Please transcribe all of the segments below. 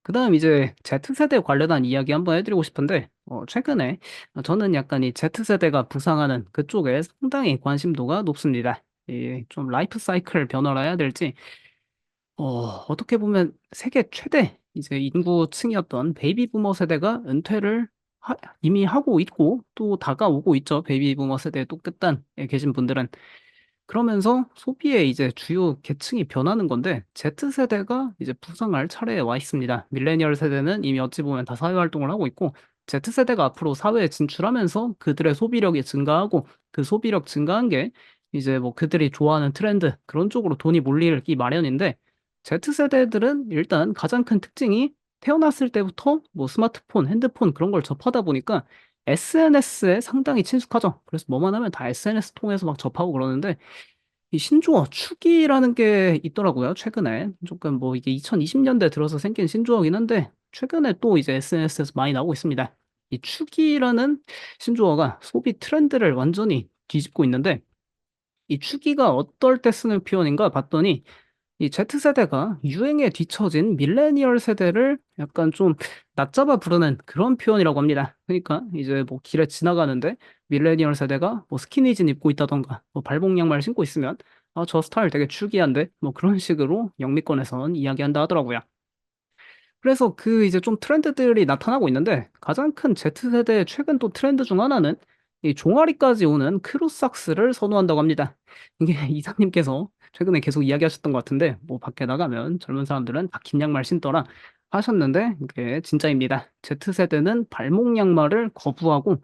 그다음 이제 Z세대 관련한 이야기 한번 해 드리고 싶은데 최근에 저는 약간 이 Z세대가 부상하는 그쪽에 상당히 관심도가 높습니다. 이 좀 라이프 사이클 변화라 해야 될지 어떻게 보면 세계 최대 이제 인구층이었던 베이비 부머 세대가 은퇴를 하 이미 하고 있고 또 다가오고 있죠, 베이비 부머 세대의 또 끝단에 계신 분들은. 그러면서 소비의 이제 주요 계층이 변하는 건데 Z세대가 이제 부상할 차례에 와 있습니다. 밀레니얼 세대는 이미 어찌 보면 다 사회 활동을 하고 있고 Z세대가 앞으로 사회에 진출하면서 그들의 소비력이 증가하고 그 소비력 증가한 게 이제 뭐 그들이 좋아하는 트렌드 그런 쪽으로 돈이 몰리기 마련인데 Z세대들은 일단 가장 큰 특징이 태어났을 때부터 뭐 스마트폰, 핸드폰 그런 걸 접하다 보니까 SNS에 상당히 친숙하죠. 그래서 뭐만 하면 다 SNS 통해서 막 접하고 그러는데 이 신조어 축이라는 게 있더라고요, 최근에. 조금 뭐 이게 2020년대 들어서 생긴 신조어긴 한데 최근에 또 이제 SNS에서 많이 나오고 있습니다. 이 축이라는 신조어가 소비 트렌드를 완전히 뒤집고 있는데 이 축이가 어떨 때 쓰는 표현인가 봤더니 이 Z세대가 유행에 뒤처진 밀레니얼 세대를 약간 좀 낮잡아 부르는 그런 표현이라고 합니다. 그러니까 이제 뭐 길에 지나가는데 밀레니얼 세대가 뭐 스키니진 입고 있다든가 뭐 발목 양말 신고 있으면 "아 저 스타일 되게 추기한데?" 뭐 그런 식으로 영미권에선 이야기한다 하더라고요. 그래서 그 이제 좀 트렌드들이 나타나고 있는데 가장 큰 Z세대의 최근 또 트렌드 중 하나는 이 종아리까지 오는 크루삭스를 선호한다고 합니다. 이게 이사님께서 최근에 계속 이야기하셨던 것 같은데 뭐 "밖에 나가면 젊은 사람들은 다 긴 양말 신더라." 하셨는데 이게 진짜입니다. Z세대는 발목 양말을 거부하고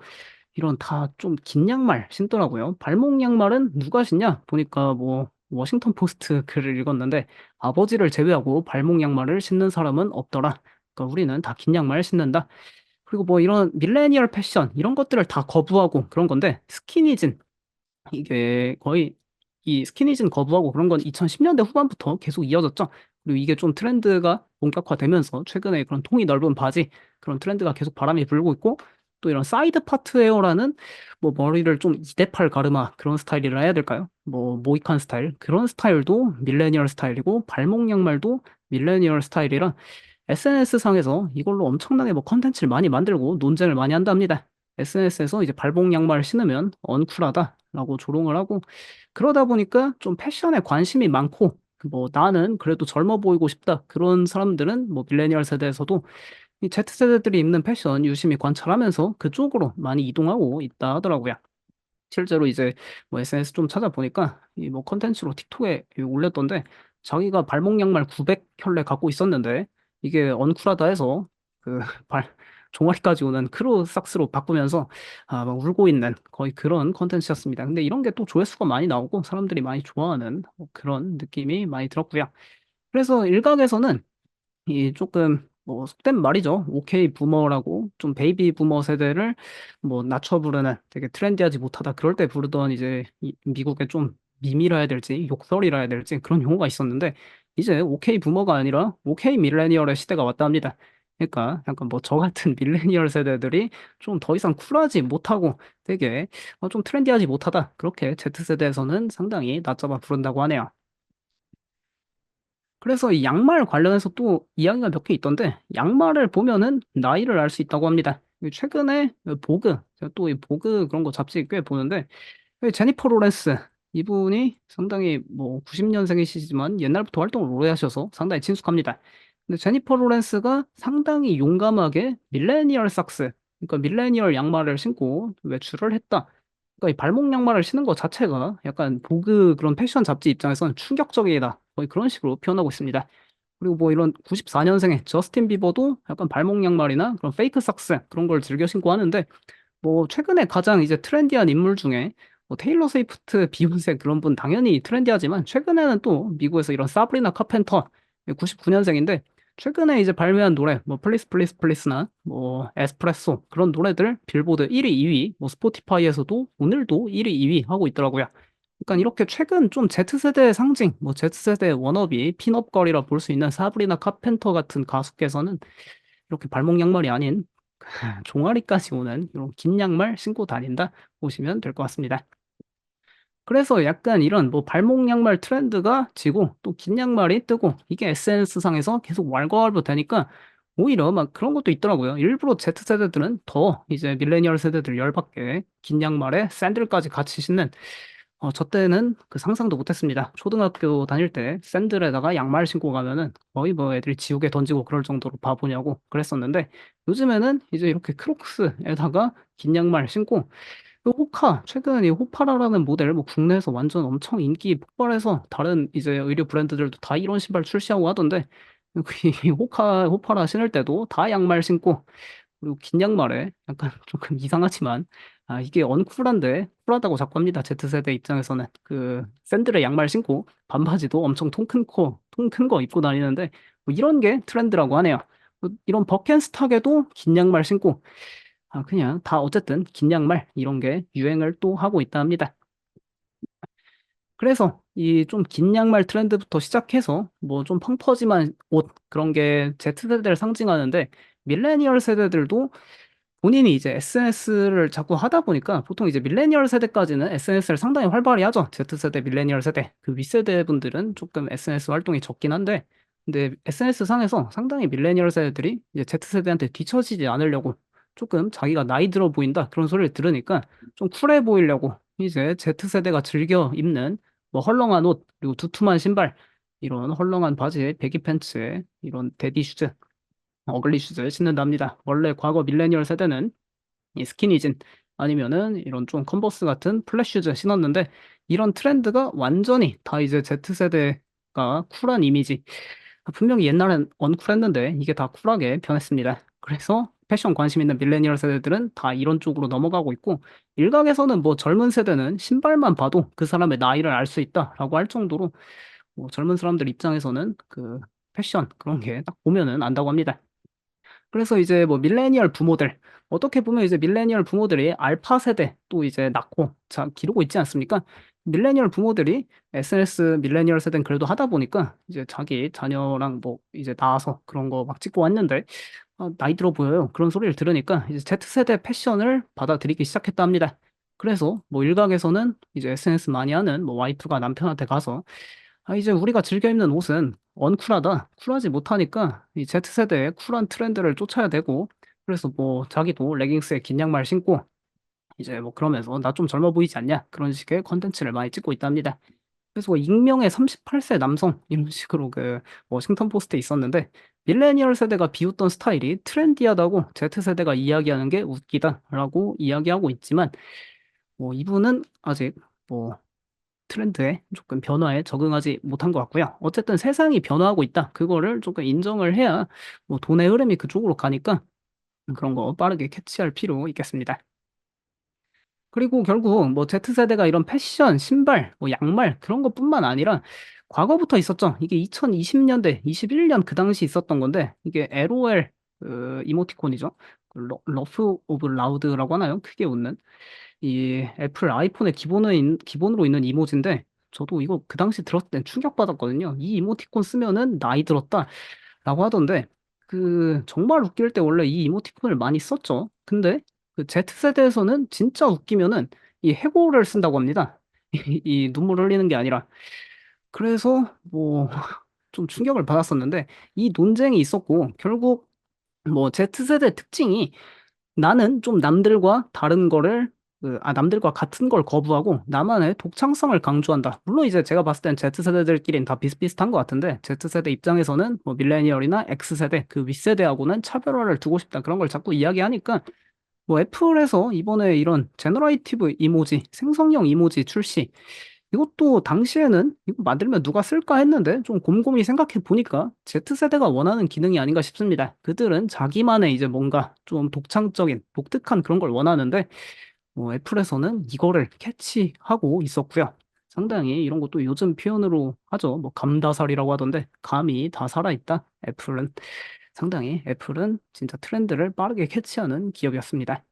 이런 다 좀 긴 양말 신더라고요. 발목 양말은 누가 신냐 보니까 뭐 워싱턴 포스트 글을 읽었는데 "아버지를 제외하고 발목 양말을 신는 사람은 없더라. 그러니까 우리는 다 긴 양말 신는다." 그리고 뭐 이런 밀레니얼 패션 이런 것들을 다 거부하고 그런 건데 스키니진 이게 거의 이 스키니진 거부하고 그런 건 2010년대 후반부터 계속 이어졌죠. 그리고 이게 좀 트렌드가 본격화되면서 최근에 그런 통이 넓은 바지 그런 트렌드가 계속 바람이 불고 있고 또 이런 사이드 파트 헤어라는 뭐 머리를 좀 2 대 8 가르마 그런 스타일이라 해야 될까요? 뭐 모이칸 스타일 그런 스타일도 밀레니얼 스타일이고 발목 양말도 밀레니얼 스타일이라 SNS 상에서 이걸로 엄청나게 뭐 콘텐츠를 많이 만들고 논쟁을 많이 한답니다. SNS에서 이제 "발목 양말을 신으면 언쿨하다."라고 조롱을 하고 그러다 보니까 좀 패션에 관심이 많고 그 뭐 '나는 그래도 젊어 보이고 싶다.' 그런 사람들은 뭐 밀레니얼 세대에서도 이 Z세대들이 입는 패션 유심히 관찰하면서 그쪽으로 많이 이동하고 있다 하더라고요. 실제로 이제 뭐 SNS 좀 찾아보니까 이 뭐 콘텐츠로 틱톡에 이 올렸던데 자기가 발목 양말 900 켤레 갖고 있었는데 이게 언쿨하다 해서 그 발 종아리까지 오는 크루삭스로 바꾸면서 막 울고 있는 거의 그런 콘텐츠였습니다. 근데 이런 게 또 조회수가 많이 나오고 사람들이 많이 좋아하는 뭐 그런 느낌이 많이 들었고요. 그래서 일각에서는 이 쪼끔 뭐 속된 말이죠. 오케이 부머라고 좀 베이비 부머 세대를 뭐 낮춰 부르는 되게 트렌디하지 못하다 그럴 때 부르던 이제 이 미국의 좀 밈이라 해야 될지 욕설이라 해야 될지 그런 용어가 있었는데 이제 오케이 부머가 아니라 오케이 밀레니얼의 시대가 왔답니다. 그러니까 약간 뭐 저 같은 밀레니얼 세대들이 좀 더 이상 쿨하지 못하고 되게 좀 트렌디하지 못하다. 그렇게 Z세대에서는 상당히 낮잡아 부른다고 하네요. 그래서 이 양말 관련해서 또 이야기가 몇 개 있던데 양말을 보면은 나이를 알 수 있다고 합니다. 이 최근에 보그 제가 또 이 보그 그런 거 잡지 꽤 보는데 이 제니퍼 로렌스 이분이 상당히 뭐 90 년생이시지만 옛날부터 활동을 오래 하셔서 상당히 친숙합니다. 근데 제니퍼 로렌스가 상당히 용감하게 밀레니얼 삭스 그러니까 밀레니얼 양말을 신고 외출을 했다. 그러니까 이 발목 양말을 신는 거 자체가 약간 보그 그런 패션 잡지 입장에서는 충격적이다. 거의 그런 식으로 표현하고 있습니다. 그리고 뭐 이런 94 년생의 저스틴 비버도 약간 발목 양말이나 그런 페이크 삭스 그런 걸 즐겨 신고 하는데 뭐 최근에 가장 이제 트렌디한 인물 중에 뭐 테일러 스위프트, 비욘세 그런 분 당연히 트렌디하지만 최근에는 또 미국에서 이런 사브리나 카펜터 99 년생인데 최근에 이제 발매한 노래 뭐 플리즈 플리즈 플리즈나 뭐 에스프레소 그런 노래들 빌보드 1 위, 2위 뭐 스포티파이에서도 오늘도 1 위, 2위 하고 있더라고요. 그러니까 이렇게 최근 좀 Z세대의 상징 뭐 Z세대의 워너비 핀업 걸이라 볼 수 있는 사브리나 카펜터 같은 가수께서는 이렇게 발목 양말이 아닌 종아리까지 오는 이런 긴 양말 신고 다닌다 보시면 될 것 같습니다. 그래서 약간 이런 뭐 발목 양말 트렌드가 지고 또 긴 양말이 뜨고 이게 SNS 상에서 계속 왈가왈부되니까 오히려 막 그런 것도 있더라고요. 일부러 Z세대들은 더 이제 밀레니얼 세대들 열받게 긴 양말에 샌들까지 같이 신는 저 때는 그 상상도 못했습니다. 초등학교 다닐 때 샌들에다가 양말 신고 가면은 거의 뭐 애들이 지옥에 던지고 그럴 정도로 바보냐고 그랬었는데 요즘에는 이제 이렇게 크록스에다가 긴 양말 신고 그 호카 최근 이 호파라라는 모델 뭐 국내에서 완전 엄청 인기 폭발해서 다른 이제 의류 브랜드들도 다 이런 신발 출시하고 하던데 이 호파라 신을 때도 다 양말 신고 그리고 긴 양말에 약간 조금 이상하지만 이게 언쿨한데 쿨하다고 자꾸 합니다. Z세대 입장에서는. 그 샌들에 양말 신고 반바지도 엄청 통 큰 거 입고 다니는데 뭐 이런 게 트렌드라고 하네요. 이런 버켄스탁에도 긴 양말 신고 그냥 다 어쨌든 긴 양말 이런 게 유행을 또 하고 있다 합니다. 그래서 이 좀 긴 양말 트렌드부터 시작해서 뭐 좀 펑퍼짐한 옷 그런 게 Z세대를 상징하는데 밀레니얼 세대들도 본인이 이제 SNS를 자꾸 하다 보니까 보통 이제 밀레니얼 세대까지는 SNS를 상당히 활발히 하죠. Z세대, 밀레니얼 세대. 그 윗세대 분들은 조금 SNS 활동이 적긴 한데 근데 SNS 상에서 상당히 밀레니얼 세대들이 이제 Z세대한테 뒤처지지 않으려고 조금 자기가 나이 들어 보인다 그런 소리를 들으니까 좀 쿨해 보이려고 이제 Z세대가 즐겨 입는 뭐 헐렁한 옷 그리고 두툼한 신발 이런 헐렁한 바지에 배기 팬츠에 이런 데디 슈즈 어글리 슈즈를 신는답니다. 원래 과거 밀레니얼 세대는 이 스키니진 아니면은 이런 좀 컨버스 같은 플랫 슈즈 신었는데 이런 트렌드가 완전히 다 이제 Z세대가 쿨한 이미지 분명히 옛날엔 언쿨했는데 이게 다 쿨하게 변했습니다. 그래서 패션 관심 있는 밀레니얼 세대들은 다 이런 쪽으로 넘어가고 있고 일각에서는 뭐 젊은 세대는 신발만 봐도 그 사람의 나이를 알 수 있다라고 할 정도로 뭐 젊은 사람들 입장에서는 그 패션 그런 게 딱 보면은 안다고 합니다. 그래서 이제 뭐 밀레니얼 부모들 어떻게 보면 이제 밀레니얼 부모들이 알파 세대 또 이제 낳고 자 기르고 있지 않습니까? 밀레니얼 부모들이 SNS 밀레니얼 세대는 그래도 하다 보니까 이제 자기 자녀랑 뭐 이제 낳아서 그런 거 막 찍고 왔는데 나이 들어 보여요. 그런 소리를 들으니까 이제 Z세대 패션을 받아들이기 시작했다 합니다. 그래서 뭐 일각에서는 이제 SNS 많이 하는 뭐 와이프가 남편한테 가서 이제 우리가 즐겨 입는 옷은 언쿨하다. 쿨하지 못하니까 이 Z세대의 쿨한 트렌드를 쫓아야 되고 그래서 뭐 자기도 레깅스에 긴 양말 신고 이제 뭐 그러면서 "나 좀 젊어 보이지 않냐?" 그런 식의 콘텐츠를 많이 찍고 있답니다. 그래서 뭐 익명의 38세 남성 이런 식으로 그 워싱턴 포스트에 있었는데 밀레니얼 세대가 비웃던 스타일이 트렌디하다고 Z세대가 이야기하는 게 웃기다라고 이야기하고 있지만 뭐 이분은 아직 뭐 트렌드에 조금 변화에 적응하지 못한 것 같고요. 어쨌든 세상이 변화하고 있다. 그거를 조금 인정을 해야 뭐 돈의 흐름이 그쪽으로 가니까 그런 거 빠르게 캐치할 필요 있겠습니다. 그리고 결국 뭐 Z세대가 이런 패션, 신발, 뭐 양말 그런 것뿐만 아니라 과거부터 있었죠. 이게 2020 년대, 21년 그 당시 있었던 건데 이게 LOL 그 이모티콘이죠. 그 러프 오브 라우드라고 하나요? 크게 웃는. 이 애플 아이폰의 기본으로 있는 이모지인데 저도 이거 그 당시 들었을 땐 충격받았거든요. "이 이모티콘 쓰면은 나이 들었다."라고 하던데 그 정말 웃길 때 원래 이 이모티콘을 많이 썼죠. 근데 그 Z세대에서는 진짜 웃기면은 이 해골을 쓴다고 합니다. 이 눈물 흘리는 게 아니라. 그래서 뭐 좀 충격을 받았었는데 이 논쟁이 있었고 결국 뭐 Z세대 특징이 나는 좀 남들과 다른 거를 남들과 같은 걸 거부하고 나만의 독창성을 강조한다. 물론 이제 제가 봤을 땐 Z세대들끼리는 다 비슷비슷한 것 같은데 Z세대 입장에서는 뭐 밀레니얼이나 X세대 그 윗세대하고는 차별화를 두고 싶다. 그런 걸 자꾸 이야기하니까 뭐 애플에서 이번에 이런 제너레이티브 이모지, 생성형 이모지 출시 이것도 당시에는 '이거 만들면 누가 쓸까?' 했는데 좀 곰곰이 생각해 보니까 Z세대가 원하는 기능이 아닌가 싶습니다. 그들은 자기만의 이제 뭔가 좀 독창적인 독특한 그런 걸 원하는데 애플에서는 이거를 캐치하고 있었고요. 상당히 이런 것도 요즘 표현으로 하죠. 뭐 감다살이라고 하던데 감이 다 살아있다. 애플은 진짜 트렌드를 빠르게 캐치하는 기업이었습니다.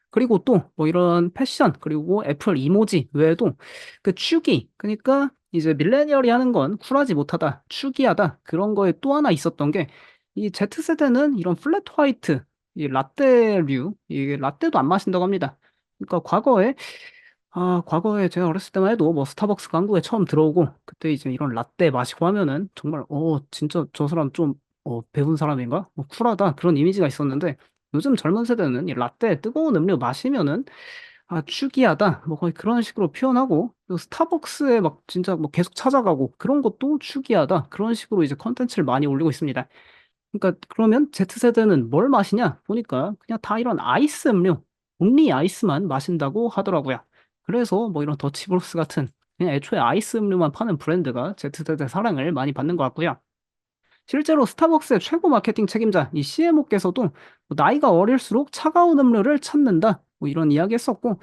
그리고 또 뭐 이런 패션 그리고 애플 이모지 외에도 그 축이 그니까 이제 밀레니얼이 하는 건 쿨하지 못하다, 축이하다 그런 거에 또 하나 있었던 게 이 Z세대는 이런 플랫 화이트 이 라떼류 이게 라떼도 안 마신다고 합니다. 그러니까 과거에 제가 어렸을 때만 해도 뭐 스타벅스가 한국에 처음 들어오고 그때 이제 이런 라떼 마시고 하면은 정말 진짜 저 사람 좀 배운 사람인가? 쿨하다. 그런 이미지가 있었는데 요즘 젊은 세대는 이 라떼 뜨거운 음료 마시면은 '아 축이하다.' 뭐 거의 그런 식으로 표현하고 또 스타벅스에 막 진짜 뭐 계속 찾아가고 그런 것도 축이하다. 그런 식으로 이제 콘텐츠를 많이 올리고 있습니다. 그러니까 그러면 Z세대는 뭘 마시냐 보니까 그냥 다 이런 아이스 음료, 온리 아이스만 마신다고 하더라고요. 그래서 뭐 이런 더치브로스 같은 그냥 애초에 아이스 음료만 파는 브랜드가 Z세대 사랑을 많이 받는 것 같고요. 실제로 스타벅스의 최고 마케팅 책임자 이 CMO께서도 뭐 "나이가 어릴수록 차가운 음료를 찾는다." 뭐 이런 이야기했었고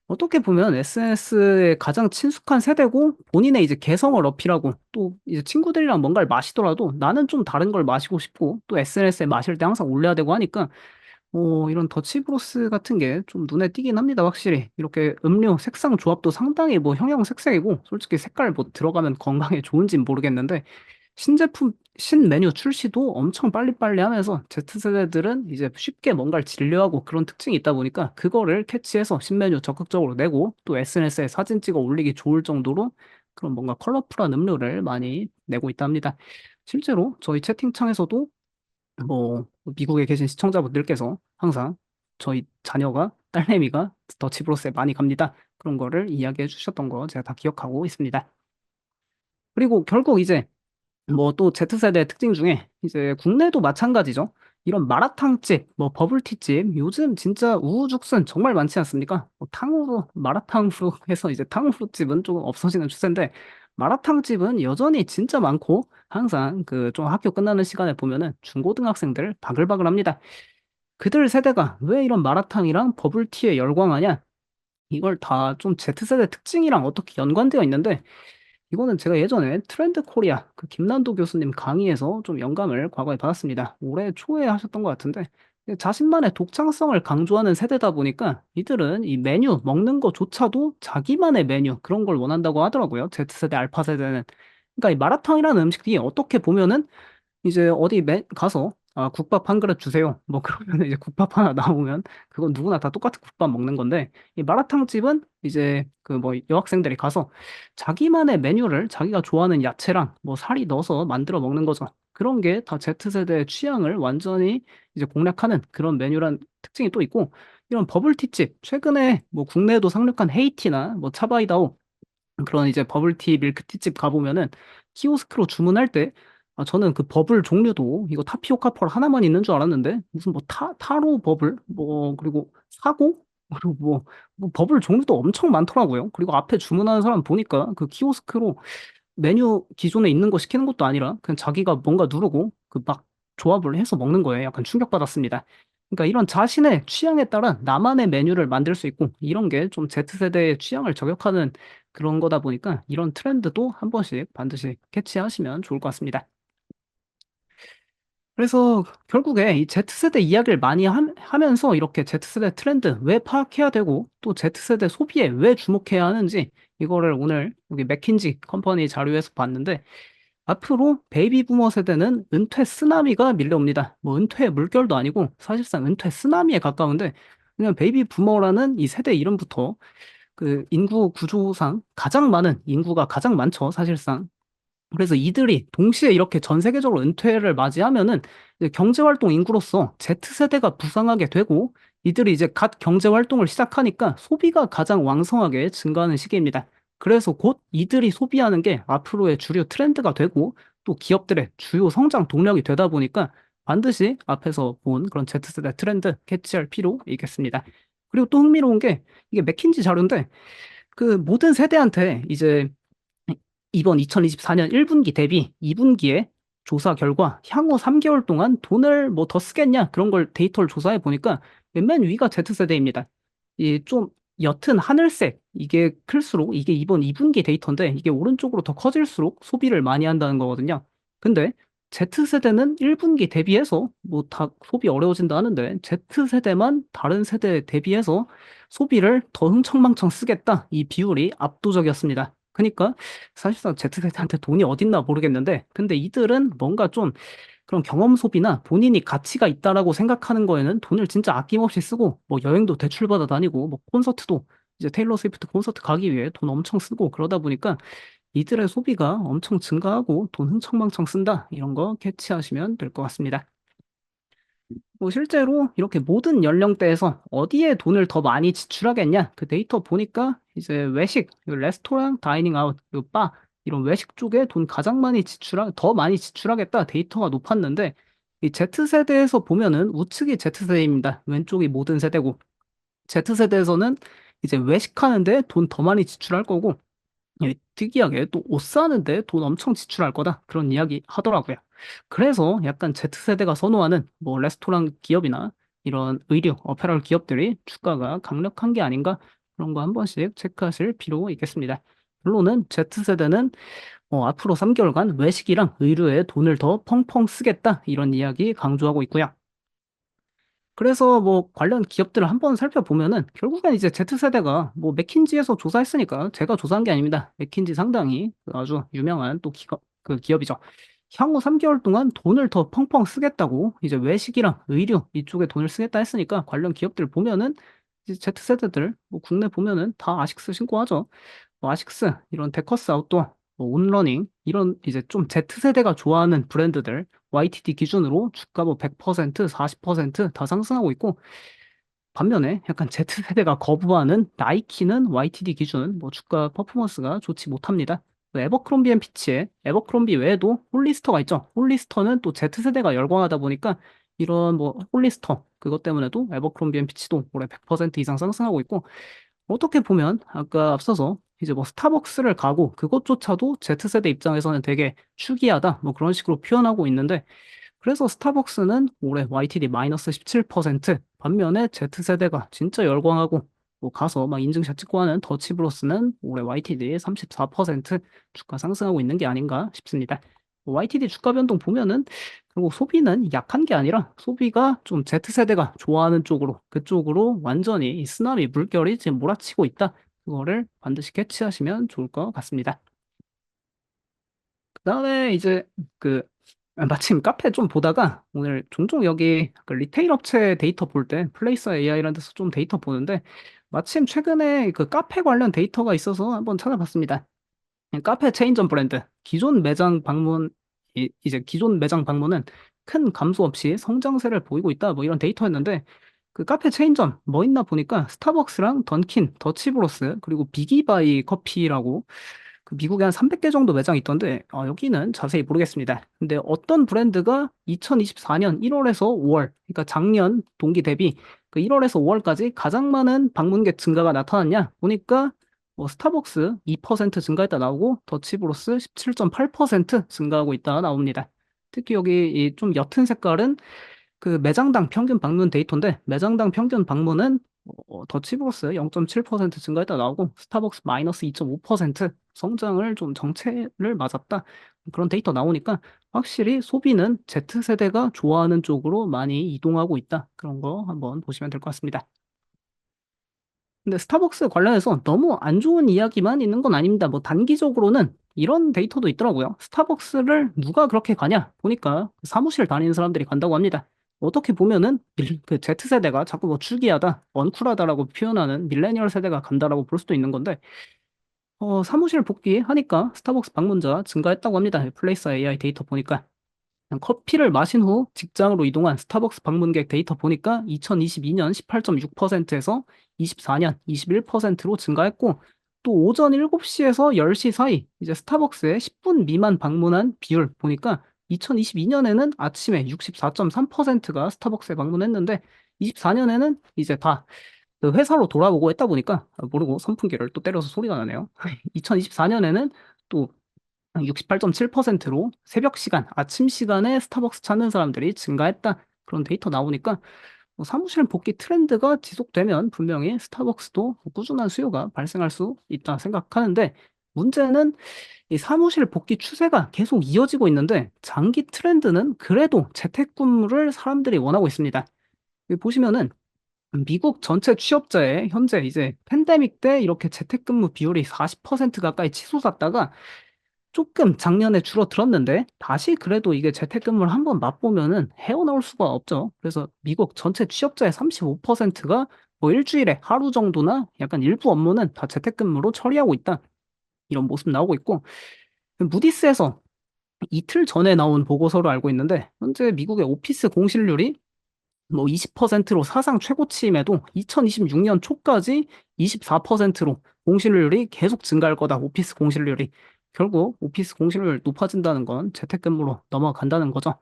어떻게 보면 SNS에 가장 친숙한 세대고 본인의 이제 개성을 어필하고 또 이제 친구들이랑 뭔가를 마시더라도 나는 좀 다른 걸 마시고 싶고 또 SNS에 마실 때 항상 올려야 되고 하니까 이런 더치브로스 같은 게 좀 눈에 띄긴 합니다 확실히. 이렇게 음료 색상 조합도 상당히 뭐 형형색색이고 솔직히 색깔 뭐 들어가면 건강에 좋은진 모르겠는데 신제품 신메뉴 출시도 엄청 빨리빨리 하면서 Z세대들은 이제 쉽게 뭔가를 진료하고 그런 특징이 있다 보니까 그거를 캐치해서 신메뉴 적극적으로 내고 또 SNS에 사진 찍어 올리기 좋을 정도로 그런 뭔가 컬러풀한 음료를 많이 내고 있다 합니다. 실제로 저희 채팅창에서도 뭐 미국에 계신 시청자분들께서 항상 "저희 자녀가 딸내미가 더치브로스에 많이 갑니다." 그런 거를 이야기해 주셨던 거 제가 다 기억하고 있습니다. 그리고 결국 이제 뭐 또 Z세대의 특징 중에 이제 국내도 마찬가지죠. 이런 마라탕집 뭐 버블티집 요즘 진짜 우후죽순 정말 많지 않습니까? 뭐 탕후루 마라탕으로 해서 이제 탕후루집은 쪼금 없어지는 추세인데 마라탕집은 여전히 진짜 많고 항상 그 좀 학교 끝나는 시간에 보면은 중고등학생들 바글바글합니다. 그들 세대가 왜 이런 마라탕이랑 버블티에 열광하냐? 이걸 다 좀 Z세대 특징이랑 어떻게 연관되어 있는데 이거는 제가 예전에 트렌드 코리아 그 김난도 교수님 강의에서 좀 영감을 과거에 받았습니다. 올해 초에 하셨던 것 같은데 자신만의 독창성을 강조하는 세대다 보니까 이들은 이 메뉴 먹는 거조차도 자기만의 메뉴 그런 걸 원한다고 하더라고요. Z세대, 알파 세대는. 그러니까 이 마라탕이라는 음식이 어떻게 보면은 이제 어디 가서 "아 국밥 한 그릇 주세요." 뭐 그러면은 이제 국밥 하나 나오면 그건 누구나 다 똑같은 국밥 먹는 건데 이 마라탕집은 이제 그 뭐 여학생들이 가서 자기만의 메뉴를 자기가 좋아하는 야채랑 뭐 살이 넣어서 만들어 먹는 거죠. 그런 게 다 Z세대의 취향을 완전히 이제 공략하는 그런 메뉴란 특징이 또 있고 이런 버블티집 최근에 뭐 국내에도 상륙한 헤이티나 뭐 차바이다오 그런 이제 버블티 밀크티집 가 보면은 키오스크로 주문할 때 저는 그 버블 종류도 이거 타피오카 펄 하나만 있는 줄 알았는데 무슨 뭐 타로 버블 뭐 그리고 사고 그리고 뭐 버블 종류도 엄청 많더라고요. 그리고 앞에 주문하는 사람 보니까 그 키오스크로 메뉴 기존에 있는 거 시키는 것도 아니라 그냥 자기가 뭔가 누르고 그 막 조합을 해서 먹는 거예요. 약간 충격받았습니다. 그러니까 이런 자신의 취향에 따라 나만의 메뉴를 만들 수 있고 이런 게 좀 Z세대의 취향을 저격하는 그런 거다 보니까 이런 트렌드도 한 번씩 반드시 캐치하시면 좋을 것 같습니다. 그래서 결국에 이 Z세대 이야기를 많이 하면서 이렇게 Z세대 트렌드 왜 파악해야 되고 또 Z세대 소비에 왜 주목해야 하는지 이거를 오늘 여기 맥킨지 컴퍼니 자료에서 봤는데 앞으로 베이비 부머 세대는 은퇴 쓰나미가 밀려옵니다. 뭐 은퇴의 물결도 아니고 사실상 은퇴 쓰나미에 가까운데 그냥 베이비 부머라는 이 세대 이름부터 그 인구 구조상 가장 많은 인구가 가장 많죠, 사실상. 그래서 이들이 동시에 이렇게 전 세계적으로 은퇴를 맞이하면은 이제 경제 활동 인구로서 Z세대가 부상하게 되고 이들이 이제 갓 경제 활동을 시작하니까 소비가 가장 왕성하게 증가하는 시기입니다. 그래서 곧 이들이 소비하는 게 앞으로의 주류 트렌드가 되고 또 기업들의 주요 성장 동력이 되다 보니까 반드시 앞에서 본 그런 Z세대 트렌드 캐치할 필요 있겠습니다. 그리고 또 흥미로운 게 이게 맥킨지 자료인데 그 모든 세대한테 이제 이번 2024년 1 분기 대비 2 분기에 조사 결과 향후 3 개월 동안 돈을 뭐 더 쓰겠냐 그런 걸 데이터를 조사해 보니까 맨 위가 Z세대입니다. 이 좀 옅은 하늘색 이게 클수록 이게 이번 2 분기 데이터인데 이게 오른쪽으로 더 커질수록 소비를 많이 한다는 거거든요. 근데 Z세대는 1 분기 대비해서 뭐 다 소비 어려워진다 하는데 Z세대만 다른 세대에 대비해서 소비를 더 흥청망청 쓰겠다. 이 비율이 압도적이었습니다. 그니까 사실상 Z세대한테 돈이 어딨나 모르겠는데 근데 이들은 뭔가 좀 그런 경험 소비나 본인이 가치가 있다라고 생각하는 거에는 돈을 진짜 아낌없이 쓰고 뭐 여행도 대출받아 다니고 뭐 콘서트도 이제 테일러 스위프트 콘서트 가기 위해 돈 엄청 쓰고 그러다 보니까 이들의 소비가 엄청 증가하고 돈 흥청망청 쓴다. 이런 거 캐치하시면 될 것 같습니다. 뭐 실제로 이렇게 모든 연령대에서 어디에 돈을 더 많이 지출하겠냐 그 데이터 보니까 이제 외식, 그 레스토랑, 다이닝 아웃, 그 바 이런 외식 쪽에 돈 가장 많이 더 많이 지출하겠다 데이터가 높았는데 이 Z세대에서 보면은 우측이 Z세대입니다. 왼쪽이 모든 세대고 Z세대에서는 이제 외식하는데 돈 더 많이 지출할 거고 예 특이하게 또 옷 사는데 돈 엄청 지출할 거다. 그런 이야기 하더라고요. 그래서 약간 Z세대가 선호하는 뭐 레스토랑 기업이나 이런 의류, 어패럴 기업들이 주가가 강력한 게 아닌가 그런 거 한 번씩 체크하실 필요 있겠습니다. 결론은 Z세대는 앞으로 3 개월간 외식이랑 의류에 돈을 더 펑펑 쓰겠다 이런 이야기 강조하고 있고요. 그래서 뭐 관련 기업들을 한번 살펴보면은 결국엔 이제 Z세대가 뭐 맥킨지에서 조사했으니까 제가 조사한 게 아닙니다. 맥킨지 상당히 그 아주 유명한 또 기업이죠. 향후 3 개월 동안 돈을 더 펑펑 쓰겠다고 이제 외식이랑 의류 이쪽에 돈을 쓰겠다 했으니까 관련 기업들 보면은 이제 Z세대들 뭐 국내 보면은 다 아식스 신고 하죠. 뭐 아식스 이런 데커스 아웃도어 뭐 온러닝 이런 이제 좀 Z세대가 좋아하는 브랜드들 YTD 기준으로 주가 뭐 100% 40%다 상승하고 있고 반면에 약간 Z세대가 거부하는 나이키는 YTD 기준 뭐 주가 퍼포먼스가 좋지 못합니다. 그 에버크롬비 앤 피치에 에버크롬비 외에도 홀리스터가 있죠. 홀리스터는 또 Z세대가 열광하다 보니까 이런 뭐 홀리스터 그것 때문에도 에버크롬비 앤 피치도 올해 100% 이상 상승하고 있고 어떻게 보면 아까 앞서서 이제 뭐 스타벅스를 가고 그것조차도 Z세대 입장에서는 되게 "추기하다." 뭐 그런 식으로 표현하고 있는데 그래서 스타벅스는 올해 YTD 마이너스 17% 반면에 Z세대가 진짜 열광하고 뭐 가서 막 인증샷 찍고 하는 더치브로스는 올해 YTD 34% 주가 상승하고 있는 게 아닌가 싶습니다. 뭐 YTD 주가 변동 보면은 결국 소비는 약한 게 아니라 소비가 좀 Z세대가 좋아하는 쪽으로 그쪽으로 완전히 이 쓰나미 물결이 지금 몰아치고 있다. 그거를 반드시 캐치하시면 좋을 것 같습니다. 그다음에 이제 그 마침 카페 좀 보다가 오늘 종종 여기 그 리테일 업체 데이터 볼 때 플레이스 AI라는 데서 좀 데이터 보는데 마침 최근에 그 카페 관련 데이터가 있어서 한번 찾아봤습니다. 카페 체인점 브랜드 기존 매장 방문 이제 기존 매장 방문은 큰 감소 없이 성장세를 보이고 있다 뭐 이런 데이터였는데 그 카페 체인점 뭐 있나 보니까 스타벅스랑 던킨, 더치브로스 그리고 비기바이 커피라고 그 미국에 한 300개 정도 매장이 있던데 여기는 자세히 모르겠습니다. 근데 어떤 브랜드가 2024년 1 월에서 5월 그러니까 작년 동기 대비 그 1 월에서 5 월까지 가장 많은 방문객 증가가 나타났냐 보니까 뭐 스타벅스 2% 증가했다 나오고 더치브로스 17.8% 증가하고 있다 나옵니다. 특히 여기 이 좀 옅은 색깔은 그 매장당 평균 방문 데이터인데 매장당 평균 방문은 더치브로스 0.7% 증가했다 나오고 스타벅스 마이너스 2.5% 성장을 좀 정체를 맞았다. 그런 데이터 나오니까 확실히 소비는 Z세대가 좋아하는 쪽으로 많이 이동하고 있다. 그런 거 한번 보시면 될 것 같습니다. 근데 스타벅스 관련해서 너무 안 좋은 이야기만 있는 건 아닙니다. 뭐 단기적으로는 이런 데이터도 있더라고요. 스타벅스를 누가 그렇게 가냐 보니까 사무실 다니는 사람들이 간다고 합니다. 어떻게 보면은 그 Z세대가 자꾸 뭐 "추기하다", "언쿨하다"라고 표현하는 밀레니얼 세대가 간다라고 볼 수도 있는 건데 사무실 복귀하니까 스타벅스 방문자 증가했다고 합니다. 플레이스 AI 데이터 보니까. 커피를 마신 후 직장으로 이동한 스타벅스 방문객 데이터 보니까 2022년 18.6%에서 24년 21%로 증가했고 또 오전 7시에서 10시 사이 이제 스타벅스에 10분 미만 방문한 비율 보니까 2022년에는 아침에 64.3%가 스타벅스에 방문했는데 24년에는 이제 다 그 회사로 돌아오고 했다 보니까 모르고 선풍기를 또 때려서 소리가 나네요. 2024년에는 또 68.7%로 새벽 시간, 아침 시간에 스타벅스 찾는 사람들이 증가했다. 그런 데이터 나오니까 사무실 복귀 트렌드가 지속되면 분명히 스타벅스도 꾸준한 수요가 발생할 수 있다 생각하는데 문제는 이 사무실 복귀 추세가 계속 이어지고 있는데 장기 트렌드는 그래도 재택근무를 사람들이 원하고 있습니다. 여기 보시면은 미국 전체 취업자의 현재 이제 팬데믹 때 이렇게 재택근무 비율이 40% 가까이 치솟았다가 쪼끔 작년에 줄어들었는데 다시 그래도 이게 재택근무를 한번 맛보면은 헤어나올 수가 없죠. 그래서 미국 전체 취업자의 35%가 뭐 일 주일에 하루 정도나 약간 일부 업무는 다 재택근무로 처리하고 있다. 이런 모습 나오고 있고, 무디스에서 이틀 전에 나온 보고서로 알고 있는데, 현재 미국의 오피스 공실률이 뭐 20%로 사상 최고치임에도 2026년 초까지 24%로 공실률이 계속 증가할 거다. 오피스 공실률이. 결국 오피스 공실률 높아진다는 건 재택근무로 넘어간다는 거죠.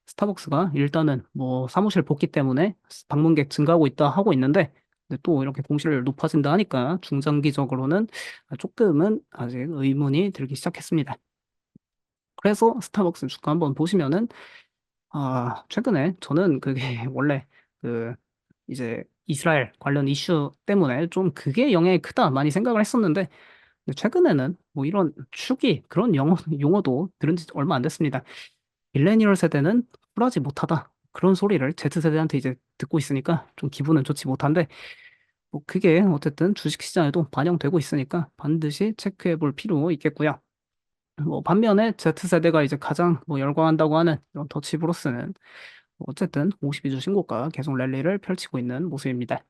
스타벅스가 일단은 뭐 사무실 복귀 때문에 방문객 증가하고 있다 하고 있는데, 근데 또 이렇게 공실률 높아진다 하니까 중장기적으로는 조금은 아직 의문이 들기 시작했습니다. 그래서 스타벅스 주가 한번 보시면은, 최근에 저는 그게 원래 그 이제 이스라엘 관련 이슈 때문에 좀 그게 영향이 크다 많이 생각을 했었는데, 근데 최근에는 뭐 이런 축이 그런 용어도 들은 지 얼마 안 됐습니다. 밀레니얼 세대는 쿨하지 못하다. 그런 소리를 Z세대한테 이제 듣고 있으니까 좀 기분은 좋지 못한데, 뭐 그게 어쨌든 주식시장에도 반영되고 있으니까 반드시 체크해 볼 필요 있겠고요. 뭐 반면에 Z세대가 이제 가장 뭐 열광한다고 하는 이런 더치브로스는 어쨌든 52주 신고가 계속 랠리를 펼치고 있는 모습입니다.